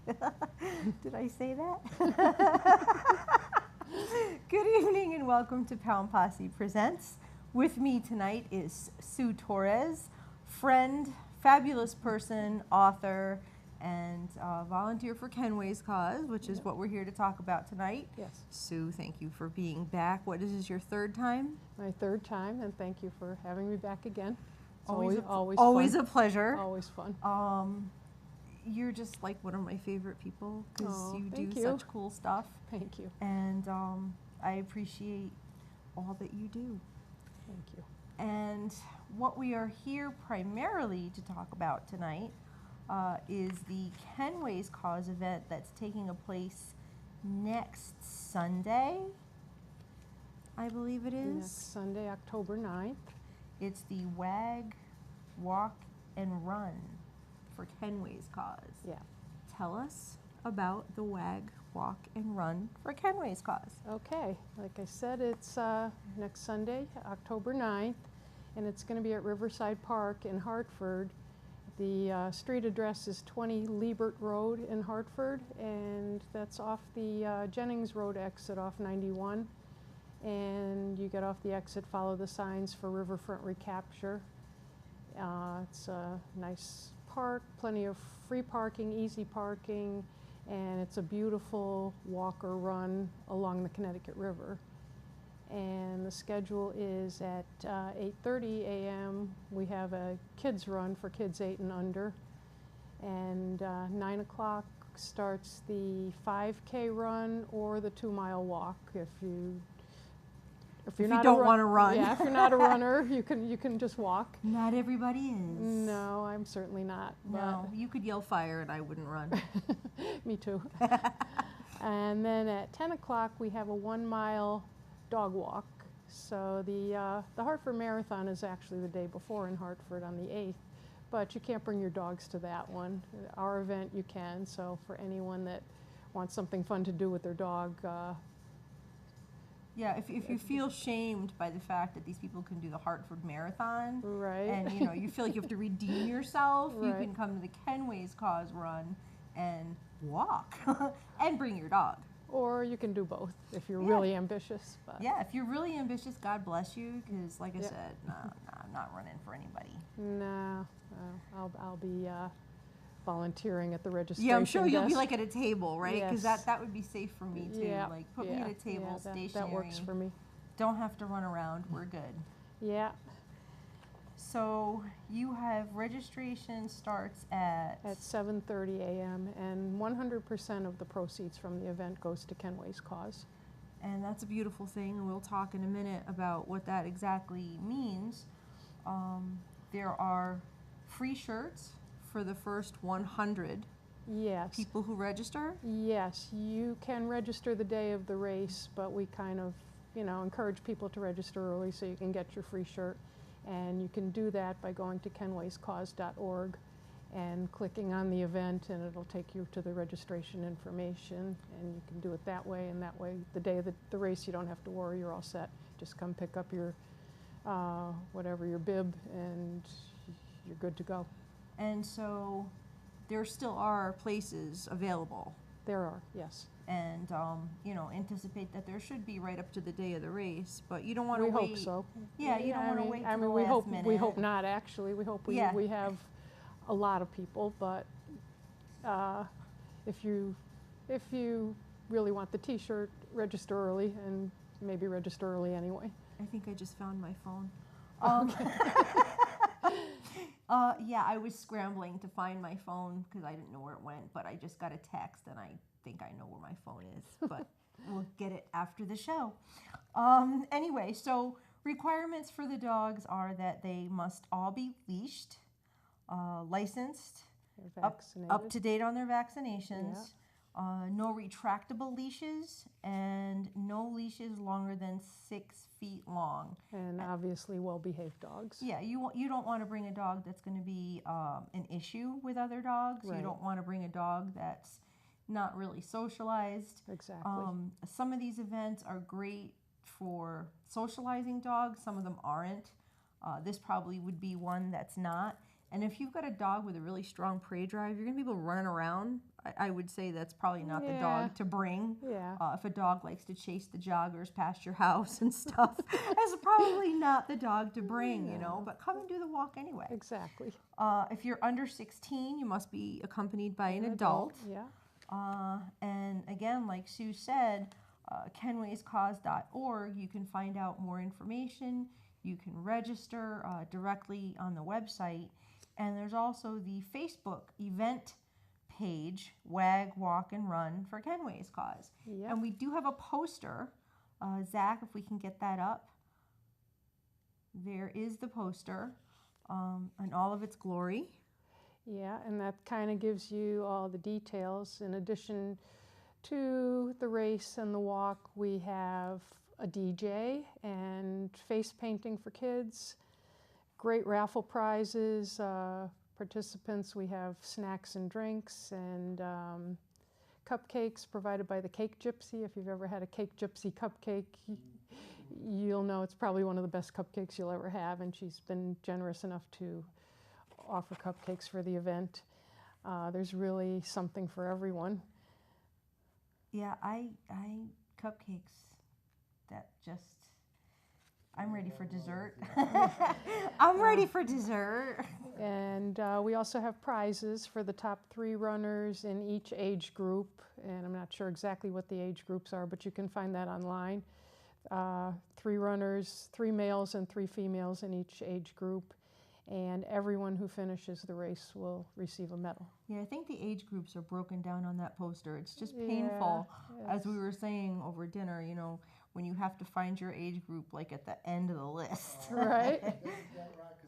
Did I say that? Good evening and welcome to Posse Presents. With me tonight is Sue Torres, friend, fabulous person, author, and volunteer for Kenway's cause, which is what we're here to talk about tonight. Yes. Sue, thank you for being back. What is this, your third time? My third time, and thank you for having me back again. It's Always always a pleasure. Always fun. You're just like one of my favorite people because you thank do you. such cool stuff. Thank you. And I appreciate all that you do. Thank you. And what we are here primarily to talk about tonight is the Kenway's Cause event that's taking place next Sunday, I believe it is. Next Sunday, October 9th. It's the WAG Walk and Run for Kenway's Cause. Yeah. Tell us about the WAG Walk and Run for Kenway's Cause. Okay. Like I said, it's next Sunday, October 9th, and it's going to be at Riverside Park in Hartford. The street address is 20 Liebert Road in Hartford, and that's off the Jennings Road exit off 91. And you get off the exit, follow the signs for Riverfront Recapture. It's a nice park, plenty of free parking, easy parking, and it's a beautiful walk or run along the Connecticut River. And the schedule is at 8:30 a.m. We have a kids run for kids 8 and under, and 9 o'clock starts the 5K run or the 2-mile walk if you don't want to run. Yeah, if you're not a runner, you can just walk. Not everybody is. No, I'm certainly not. No, you could yell fire and I wouldn't run. Me too. And then at 10 o'clock we have a 1-mile dog walk. So the Hartford Marathon is actually the day before in Hartford on the 8th, but you can't bring your dogs to that one. Our event you can, so for anyone that wants something fun to do with their dog. Yeah, if you feel shamed by the fact that these people can do the Hartford Marathon, Right. and you feel like you have to redeem yourself, you Right. can come to the Kenway's Cause run and walk and bring your dog. Or you can do both if you're Yeah. really ambitious. But Yeah, if you're really ambitious, God bless you, because like I Yeah. said, no, I'm not running for anybody. No, I'll be volunteering at the registration Yeah, I'm sure you'll be desk. like at a table, right? Because Yes. that would be safe for me too. Yeah, Like put me yeah, at a table, yeah, stationary. that works for me. Don't have to run around. We're good. Yeah, So you have registration starts at 7:30 a.m. and 100% of the proceeds from the event goes to Kenway's Cause. and that's a beautiful thing, and we'll talk in a minute about what that exactly means. There are free shirts for the first 100 Yes. people who register. Yes, you can register the day of the race, but we kind of, encourage people to register early so you can get your free shirt. And you can do that by going to kenwayscause.org and clicking on the event, and it'll take you to the registration information, and you can do it that way. And that way, the day of the race, you don't have to worry, you're all set. Just come pick up your, your bib, and you're good to go. And so there still are places available. There are, yes. And anticipate that there should be right up to the day of the race, but you don't want to We wait. hope so. Yeah, you don't want to wait till the we last hope minute. we hope not. Actually, we hope we have a lot of people. But if you really want the T-shirt, register early, and maybe register early anyway. I think I just found my phone. Okay. Yeah, I was scrambling to find my phone because I didn't know where it went, but I just got a text and I think I know where my phone is, but we'll get it after the show. Anyway, so requirements for the dogs are that they must all be leashed, licensed, They're vaccinated. up to date on their vaccinations, no retractable leashes, and no leashes longer than 6 feet long. And obviously well-behaved dogs. Yeah, you don't want to bring a dog that's going to be an issue with other dogs. Right. You don't want to bring a dog that's not really socialized. Exactly. Some of these events are great for socializing dogs. Some of them aren't. This probably would be one that's not. And if you've got a dog with a really strong prey drive, you're going to be able to run around. I would say that's probably not the dog to bring. Yeah. If a dog likes to chase the joggers past your house and stuff, that's probably not the dog to bring, you know, but come and do the walk anyway. Exactly. If you're under 16, you must be accompanied by an adult. Yeah. And again, like Sue said, kenwayscause.org, you can find out more information. You can register directly on the website. And there's also the Facebook event page, Wag, Walk, and Run for Kenway's Cause. Yep. And we do have a poster. Zach, if we can get that up. There is the poster in all of its glory. Yeah, and that kind of gives you all the details. In addition to the race and the walk, we have a DJ and face painting for kids, great raffle prizes, participants. We have snacks and drinks and cupcakes provided by the Cake Gypsy. If you've ever had a Cake Gypsy cupcake, you'll know it's probably one of the best cupcakes you'll ever have, and she's been generous enough to offer cupcakes for the event. There's really something for everyone. Yeah, I cupcakes that just, I'm ready for dessert. I'm ready for dessert. And we also have prizes for the top 3 runners in each age group. And I'm not sure exactly what the age groups are, but you can find that online. 3 runners, 3 males and 3 females in each age group. And everyone who finishes the race will receive a medal. Yeah, I think the age groups are broken down on that poster. It's just painful, as we were saying over dinner, you know, when you have to find your age group like at the end of the list. Right. Because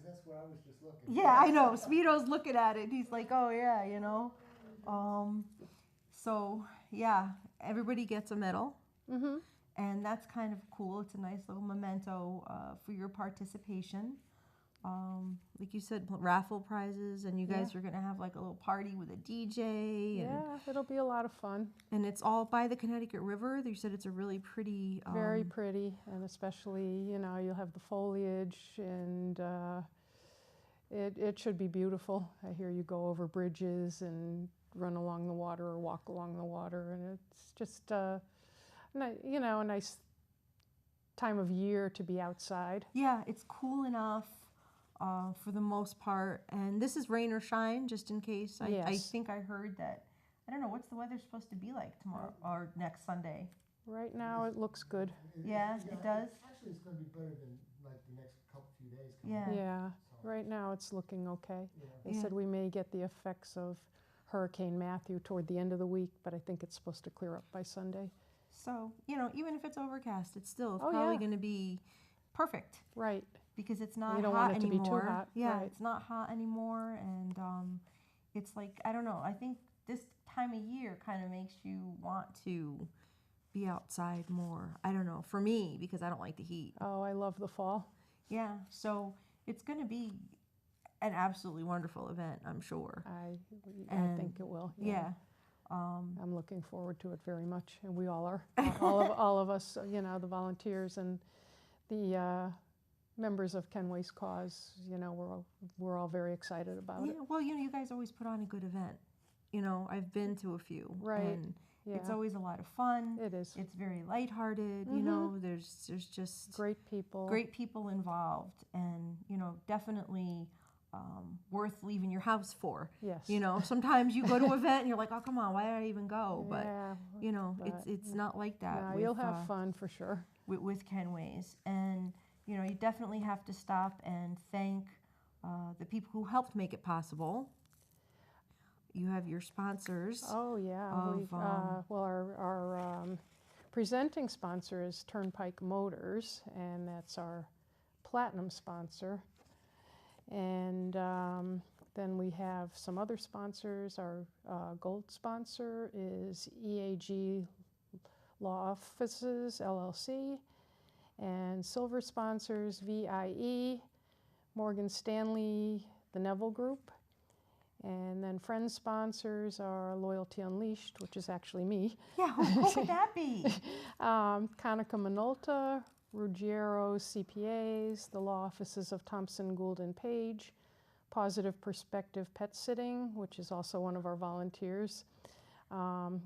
that's what I was just looking. Yeah, I know. Speedo's looking at it. He's like, oh yeah, you know. So yeah, everybody gets a medal. Mm-hmm. And that's kind of cool. It's a nice little memento for your participation. Like you said, raffle prizes, and you guys are going to have like a little party with a DJ. And, Yeah, it'll be a lot of fun. and it's all by the Connecticut River. You said it's a really pretty. Very pretty, and especially, you know, you'll have the foliage, and it should be beautiful. I hear you go over bridges and run along the water or walk along the water, and it's just, you know, a nice time of year to be outside. Yeah, it's cool enough for the most part. And this is rain or shine, just in case. I Yes. think I heard that. I don't know, what's the weather supposed to be like tomorrow or next Sunday? Right now, it looks good. Yeah, it does? Actually, it's going to be better than like the next few days. Yeah. Yeah, right now it's looking okay. They Yeah. said we may get the effects of Hurricane Matthew toward the end of the week, but I think it's supposed to clear up by Sunday. So, you know, even if it's overcast, it's still Oh, probably yeah. going to be perfect Right. because it's not You don't hot want it to be anymore. too hot, Yeah, right. it's not hot anymore. And it's like, I don't know, I think this time of year kind of makes you want to be outside more. I don't know, for me, because I don't like the heat. Oh, I love the fall. Yeah, so it's going to be an absolutely wonderful event, I'm sure. I And- think it will. Yeah. I'm looking forward to it very much, and we all are. all of us, you know, the volunteers and the members of Kenway's Cause, you know, we're all very excited about Yeah, it. well, you know, you guys always put on a good event. You know, I've been to a few. Right. And it's Yeah. always a lot of fun. It is. It's very lighthearted. You know, there's just Great people. great people involved, and you know, definitely worth leaving your house for. Yes. You know, sometimes you go to an event and you're like, oh, come on, why did I even go? But Yeah. you know, but- it's not like that. No, with, you'll have fun for sure. with Kenway's, and you know, you definitely have to stop and thank the people who helped make it possible. You have your sponsors. Oh, yeah. Of, Well, our presenting sponsor is Turnpike Motors, and that's our platinum sponsor. And then we have some other sponsors. Our gold sponsor is EAG Law Offices, LLC. And silver sponsors, VIE, Morgan Stanley, the Neville Group. And then friend sponsors are Loyalty Unleashed, which is actually me. Yeah, who could that be? Konica Minolta, Ruggiero CPAs, the law offices of Thompson, Gould and Page, Positive Perspective Pet Sitting, which is also one of our volunteers.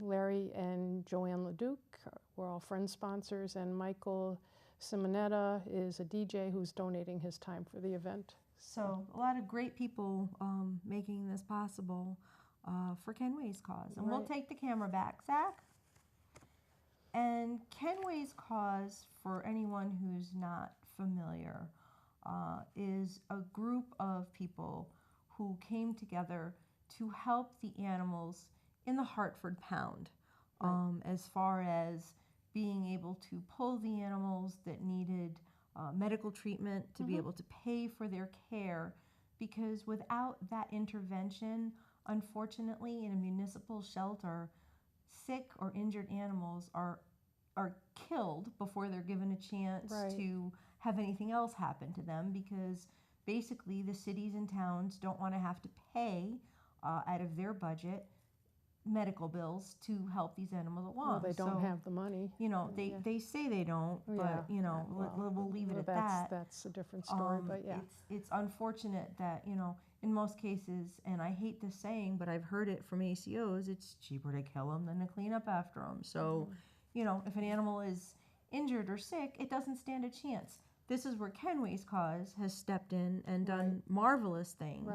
Larry and Joanne Leduc were all friend sponsors, and Michael Simonetta is a DJ who's donating his time for the event. So a lot of great people making this possible for Kenway's cause. And we'll Right. take the camera back, Zach. And Kenway's cause, for anyone who's not familiar, is a group of people who came together to help the animals in the Hartford Pound, as far as being able to pull the animals that needed medical treatment, to be able to pay for their care, because without that intervention, unfortunately, in a municipal shelter, sick or injured animals are killed before they're given a chance Right. to have anything else happen to them, because basically the cities and towns don't want to have to pay out of their budget medical bills to help these animals along. Well, they don't So, have the money. you know, they say they don't, but you know, we'll leave it at that. That's a different story, but yeah. It's unfortunate that, you know, in most cases, and I hate this saying, but I've heard it from ACOs, it's cheaper to kill them than to clean up after them. So, you know, if an animal is injured or sick, it doesn't stand a chance. This is where Kenway's cause has stepped in and done marvelous things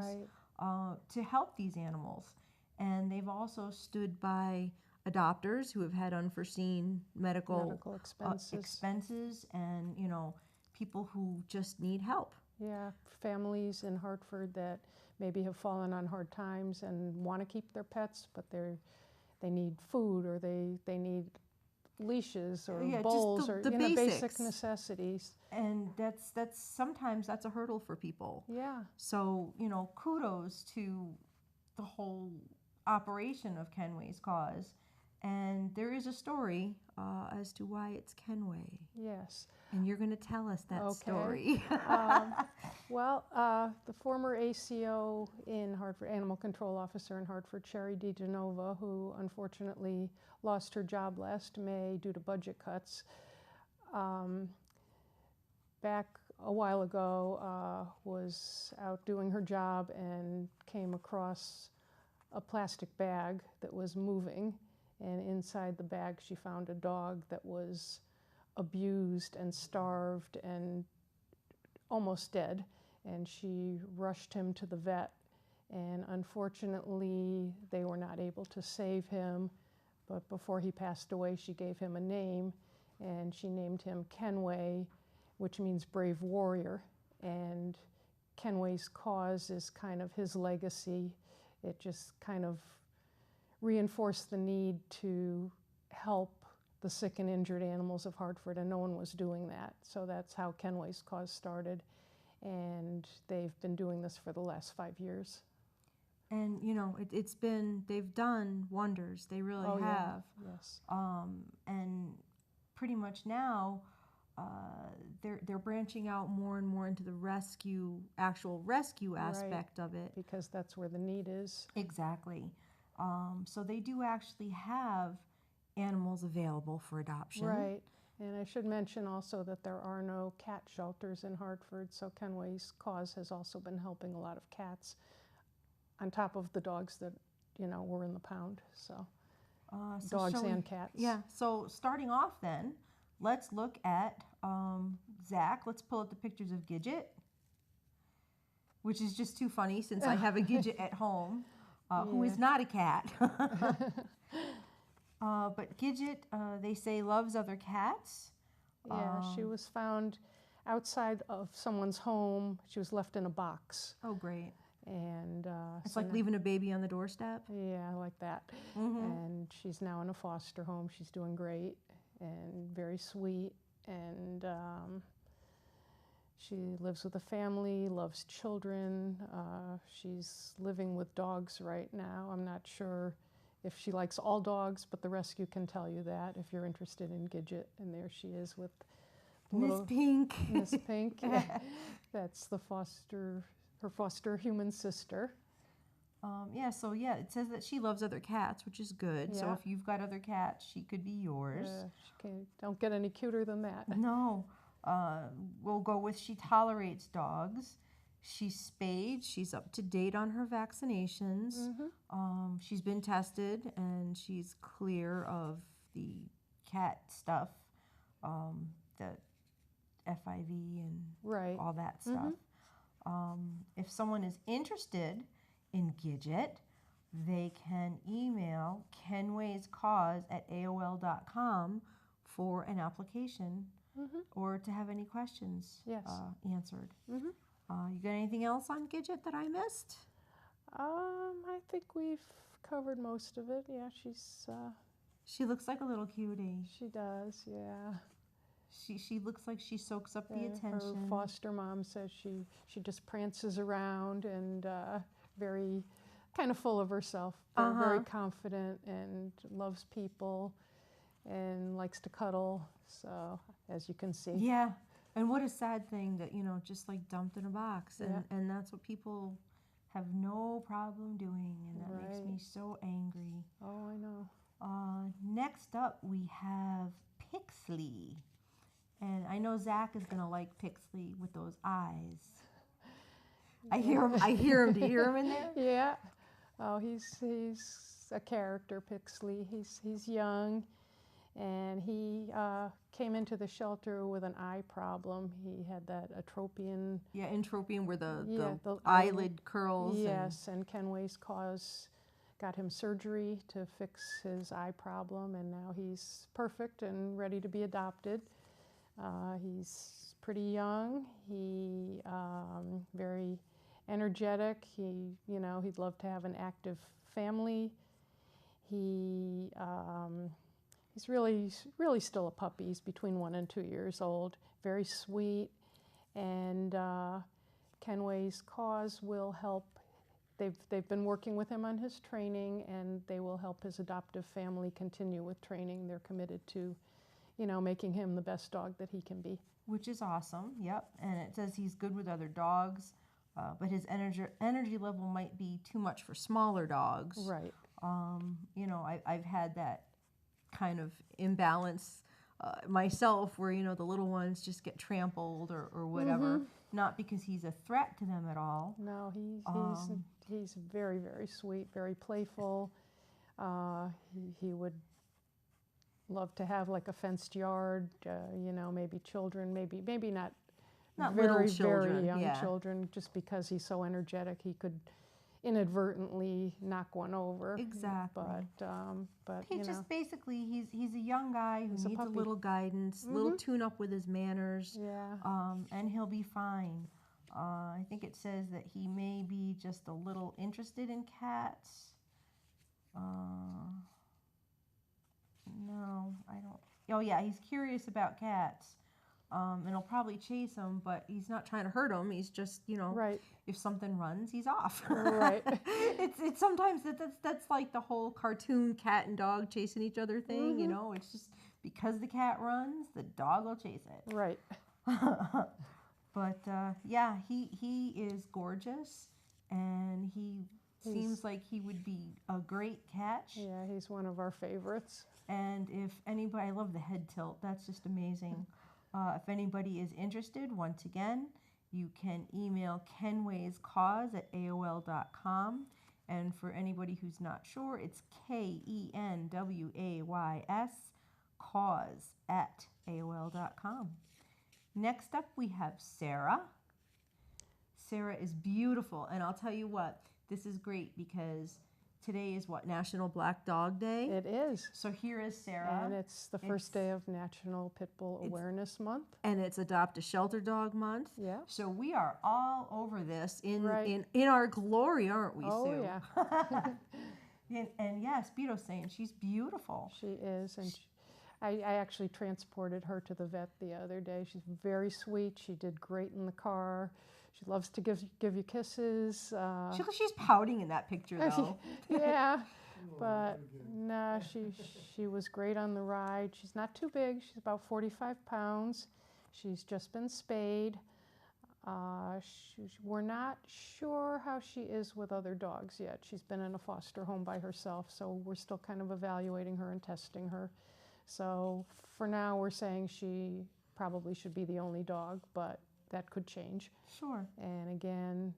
to help these animals. And they've also stood by adopters who have had unforeseen medical expenses and, you know, people who just need help. Yeah, families in Hartford that maybe have fallen on hard times and want to keep their pets, but they need food, or they need leashes or bowls, just or the basic necessities. And that's sometimes that's a hurdle for people. Yeah. So, you know, kudos to the whole operation of Kenway's cause. And there is a story as to why it's Kenway. Yes. And you're going to tell us that story. Well, the former ACO in Hartford, Animal Control Officer in Hartford, Sherry DeGenova, who unfortunately lost her job last May due to budget cuts, back a while ago was out doing her job and came across a plastic bag that was moving, and inside the bag she found a dog that was abused and starved and almost dead, and she rushed him to the vet, and unfortunately they were not able to save him, but before he passed away she gave him a name, and she named him Kenway, which means brave warrior, and Kenway's cause is kind of his legacy. It just kind of reinforced the need to help the sick and injured animals of Hartford, and no one was doing that. So that's how Kenway's cause started, and they've been doing this for the last 5 years. And, you know, they've done wonders. They really have. Yeah. Yes. And pretty much now, they're branching out more and more into the actual rescue aspect of it. Because that's where the need is. Exactly. So they do actually have animals available for adoption. Right. And I should mention also that there are no cat shelters in Hartford, so Kenway's cause has also been helping a lot of cats on top of the dogs that, you know, were in the pound. So dogs and cats. Yeah. So starting off then, let's look at Zach. Let's pull up the pictures of Gidget, which is just too funny since I have a Gidget at home, who is not a cat. But Gidget, they say, loves other cats. Yeah, she was found outside of someone's home. She was left in a box. Oh, great. And it's like leaving a baby on the doorstep. Yeah, like that. And she's now in a foster home. She's doing great and very sweet. And she lives with a family, loves children. She's living with dogs right now. I'm not sure if she likes all dogs, but the rescue can tell you that if you're interested in Gidget. And there she is with Miss Pink. Miss Pink. Yeah. That's her foster human sister. It says that she loves other cats, which is good. Yeah. So if you've got other cats, she could be yours. Don't get any cuter than that. No. We'll go with she tolerates dogs. She's spayed. She's up to date on her vaccinations. She's been tested, and she's clear of the cat stuff, the FIV and Right. all that stuff. If someone is interested in Gidget, they can email kenwayscause@aol.com for an application or to have any questions Yes. answered. You got anything else on Gidget that I missed? I think we've covered most of it. Yeah, She looks like a little cutie. she does. Yeah. She looks like she soaks up the Her attention. foster mom says she just prances around and very kind of full of herself. Very confident and loves people and likes to cuddle. So as you can see. Yeah. And what a sad thing that, just like dumped in a box. And, Yeah. and that's what people have no problem doing. And that makes Right. me so angry. Oh, I know. Next up, we have Pixley. And I know Zach is going to like Pixley with those eyes. I hear him. Do you hear him in there? Yeah. Oh, he's a character, Pixley. He's young, and he came into the shelter with an eye problem. He had that atropian. Yeah, entropium, where the the eyelid curls. Yes, and Kenway's cause got him surgery to fix his eye problem, and now he's perfect and ready to be adopted. He's pretty young. He very energetic. He'd love to have an active family. He's really still a puppy. He's between 1 and 2 years old. Very sweet, and Kenway's cause will help. They've been working with him on his training, and they will help his adoptive family continue with training. They're committed to, making him the best dog that he can be. Which is awesome. Yep. And it says he's good with other dogs, but his energy level might be too much for smaller dogs. Right. I've had that kind of imbalance myself, where the little ones just get trampled or whatever. Not because he's a threat to them at all. No, he's very, very sweet, very playful. He would love to have like a fenced yard, maybe children, maybe not little children, very young yeah. children, just because he's so energetic, he could inadvertently knock one over. Exactly. But He just basically, he's a young guy who He's a needs a puppy. little guidance, little tune up with his manners. Yeah. And he'll be fine. I think it says that he may be just a little interested in cats. No, I don't. Oh yeah, he's curious about cats. And he'll probably chase them, but he's not trying to hurt them. He's just, Right. if something runs, he's off. Right. It's sometimes that's like the whole cartoon cat and dog chasing each other thing. It's just because the cat runs, the dog will chase it. Right. But yeah, he is gorgeous, and he seems like he would be a great catch. Yeah, he's one of our favorites. And if anybody, I love the head tilt. That's just amazing. If anybody is interested, once again, you can email kenwayscause@aol.com. And for anybody who's not sure, it's KENWAYS cause@aol.com. Next up, we have Sarah. Sarah is beautiful. And I'll tell you what, this is great because today is what, National Black Dog Day? It is. So here is Sarah. And it's the first day of National Pit Bull Awareness Month. And it's Adopt a Shelter Dog Month. Yeah. So we are all over this in Right. in our glory, aren't we, Oh, Sue? yeah. and yes, Beato's saying she's beautiful. She is. And I actually transported her to the vet the other day. She's very sweet. She did great in the car. She loves to give you kisses. She's pouting in that picture, though. Yeah. But no, she was great on the ride. She's not too big. She's about 45 pounds. She's just been spayed. We're not sure how she is with other dogs yet. She's been in a foster home by herself, so we're still kind of evaluating her and testing her. So for now, we're saying she probably should be the only dog, but that could change. Sure. And again,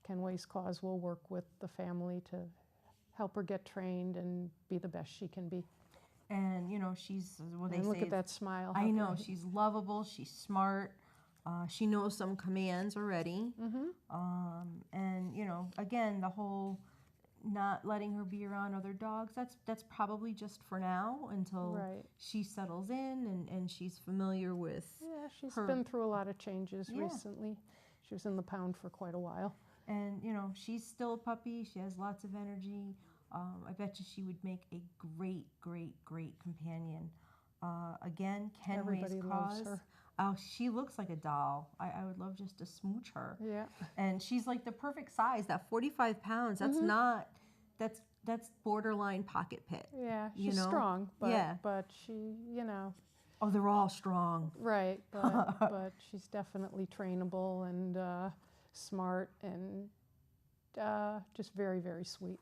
Kenway's Cause will work with the family to help her get trained and be the best she can be. And you know, she's what they And look say. at that smile. I How know can- she's lovable. She's smart. She knows some commands already. And you know, again, the whole not letting her be around other dogs. That's probably just for now until Right. she settles in and she's familiar with. Yeah, she's her- been through a lot of changes Yeah. recently. She was in the pound for quite a while. And you know, she's still a puppy. She has lots of energy. I bet you she would make a great, great, great companion. Again, Kenway's Everybody Cause. loves her. Oh, she looks like a doll. I would love just to smooch her. Yeah. And she's like the perfect size. That 45 pounds. That's Mm-hmm. not. That's borderline pocket pit. Yeah, You she's know? strong, but Yeah. but she, you know, Oh, they're all strong. right, but she's definitely trainable and smart and just very, very sweet.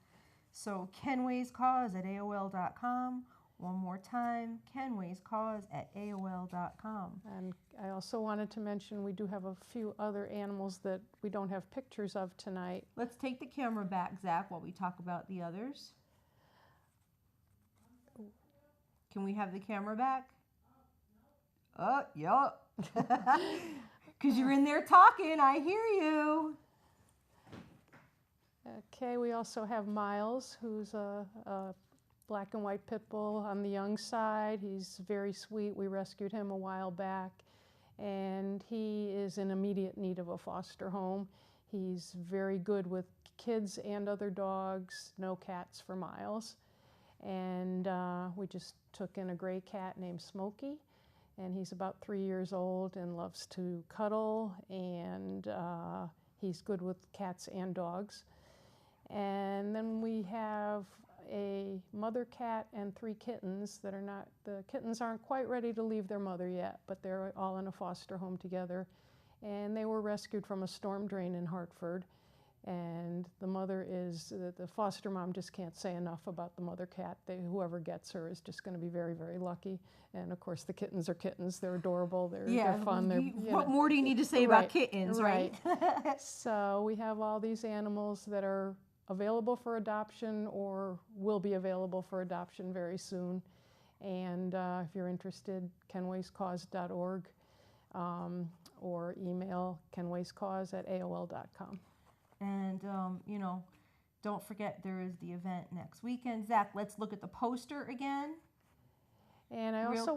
So Kenway's Cause at AOL.com. One more time, Kenway's Cause at AOL.com. And I also wanted to mention we do have a few other animals that we don't have pictures of tonight. Let's take the camera back, Zach, while we talk about the others. Can we have the camera back? Oh, yup. Because you're in there talking. I hear you. Okay, we also have Miles, who's a black and white pit bull on the young side. He's very sweet. We rescued him a while back, and he is in immediate need of a foster home. He's very good with kids and other dogs, no cats for Miles. And we just took in a gray cat named Smokey, and he's about 3 years old and loves to cuddle, and he's good with cats and dogs. And then we have a mother cat and 3 kittens that are not, the kittens aren't quite ready to leave their mother yet, but they're all in a foster home together. And they were rescued from a storm drain in Hartford. And the mother is, the foster mom just can't say enough about the mother cat. Whoever gets her is just going to be very, very lucky. And of course, the kittens are kittens. They're adorable. They're fun. What more do you need to say about kittens, right? So we have all these animals that are available for adoption or will be available for adoption very soon. And if you're interested, kenwayscause.org or email kenwayscause@aol.com. And, you know, don't forget there is the event next weekend. Zach, let's look at the poster again. And I Real also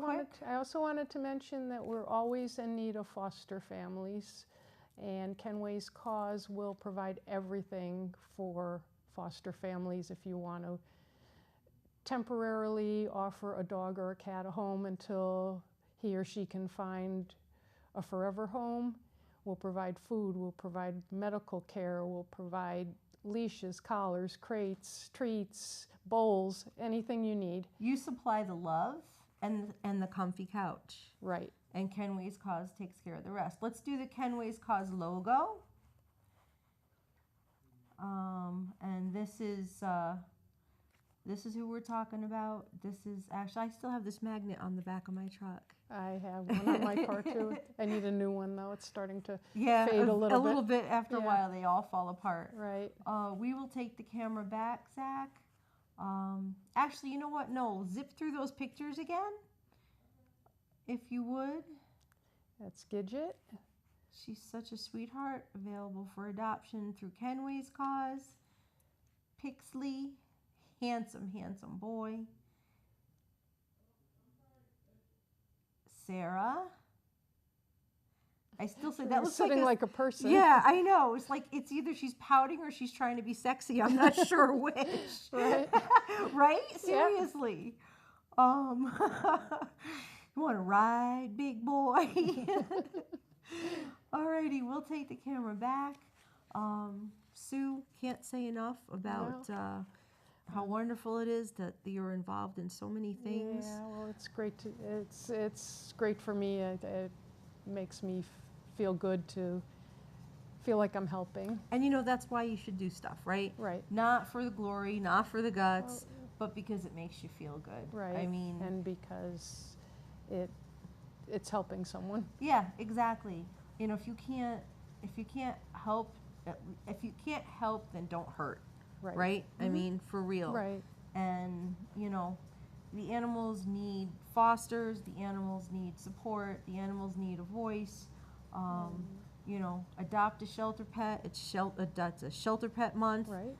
wanted to mention that we're always in need of foster families. And Kenway's Cause will provide everything for foster families if you want to temporarily offer a dog or a cat a home until he or she can find a forever home. We'll provide food, we'll provide medical care, we'll provide leashes, collars, crates, treats, bowls, anything you need. You supply the love and the comfy couch. Right. And Kenway's Cause takes care of the rest. Let's do the Kenway's Cause logo. And this is who we're talking about. This is actually, I still have this magnet on the back of my truck. I have one on my car too. I need a new one though. It's starting to Yeah, fade a little bit. after a Yeah. while, they all fall apart. Right. We will take the camera back, Zach. Actually, you know what? No, zip through those pictures again, if you would. That's Gidget. She's such a sweetheart, available for adoption through Kenway's Cause. Pixley, handsome, handsome boy. Sarah. I still say that looks sitting like like a person. Yeah, I know. It's like it's either she's pouting or she's trying to be sexy. I'm not sure which. Right. Right? Seriously. You want to ride, big boy? Alrighty, we'll take the camera back. Sue, can't say enough about how wonderful it is that you're involved in so many things. Yeah, well, it's great to it's great for me. It makes me feel good to feel like I'm helping. And you know that's why you should do stuff, right? Right. Not for the glory, not for the guts, but because it makes you feel good. Right. I mean, and because it's helping someone. yeah, exactly. you know, if you can't help, if you can't help, then don't hurt, right? I mean, for real. Right. And, you know, the animals need fosters, the animals need support, the animals need a voice. You know, adopt a shelter pet. That's a shelter pet month. Right.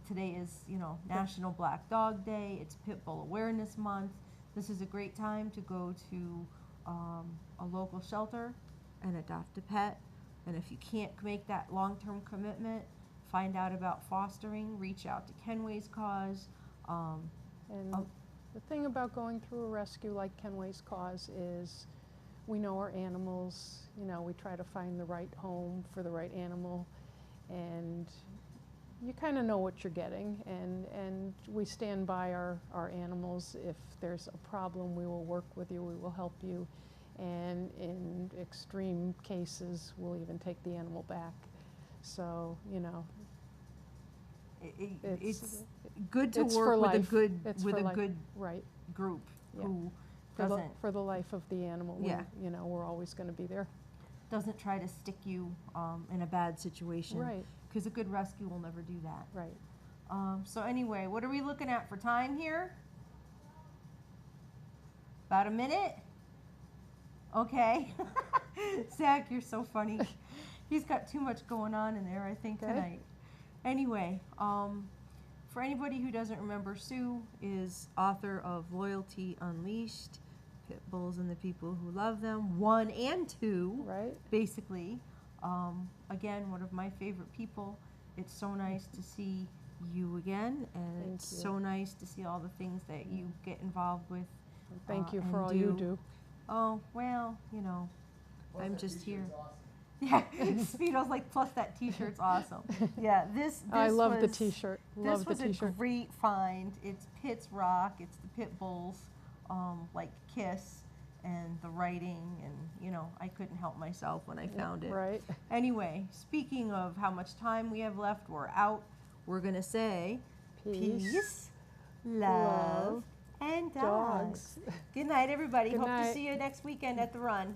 Today is, you know, National Black Dog Day. It's Pit Bull Awareness Month. This is a great time to go to a local shelter and adopt a pet. And if you can't make that long-term commitment, find out about fostering. Reach out to Kenway's cause. And the thing about going through a rescue like Kenway's Cause is we know our animals, you know, we try to find the right home for the right animal, and you kind of know what you're getting, and we stand by our animals. If there's a problem, we will work with you, we will help you, and in extreme cases, we'll even take the animal back. So, you know, it's good to it's work for with life. It's a for life. good Right. group Yeah. who For the life of the animal. Yeah. You know, we're always going to be there. doesn't try to stick you in a bad situation. Right. Because a good rescue will never do that. Right. So anyway, what are we looking at for time here? About a minute? Okay. Zach, you're so funny. He's got too much going on in there, I think, Okay. tonight. Anyway, for anybody who doesn't remember, Sue is author of Loyalty Unleashed, Pit Bulls and the People Who Love Them, 1 and 2, Right. basically. Again, one of my favorite people. It's so nice to see you again, and Thank it's you. so nice to see all the things that you get involved with. Thank you and for all you do. Oh, well, you know, Plus I'm that just here. t-shirt's awesome. Yeah, Speedo's like, plus that t-shirt's awesome. Yeah, this I love the was- t-shirt. This Love the was a t-shirt. great find. It's Pitt's Rock. It's the Pit Bulls, like Kiss, and the writing, and you know, I couldn't help myself when I found it. Right. Anyway, speaking of how much time we have left, we're out. We're gonna say peace, love, and dogs. Dogs. Good night, everybody. Good Hope night. to see you next weekend at the run.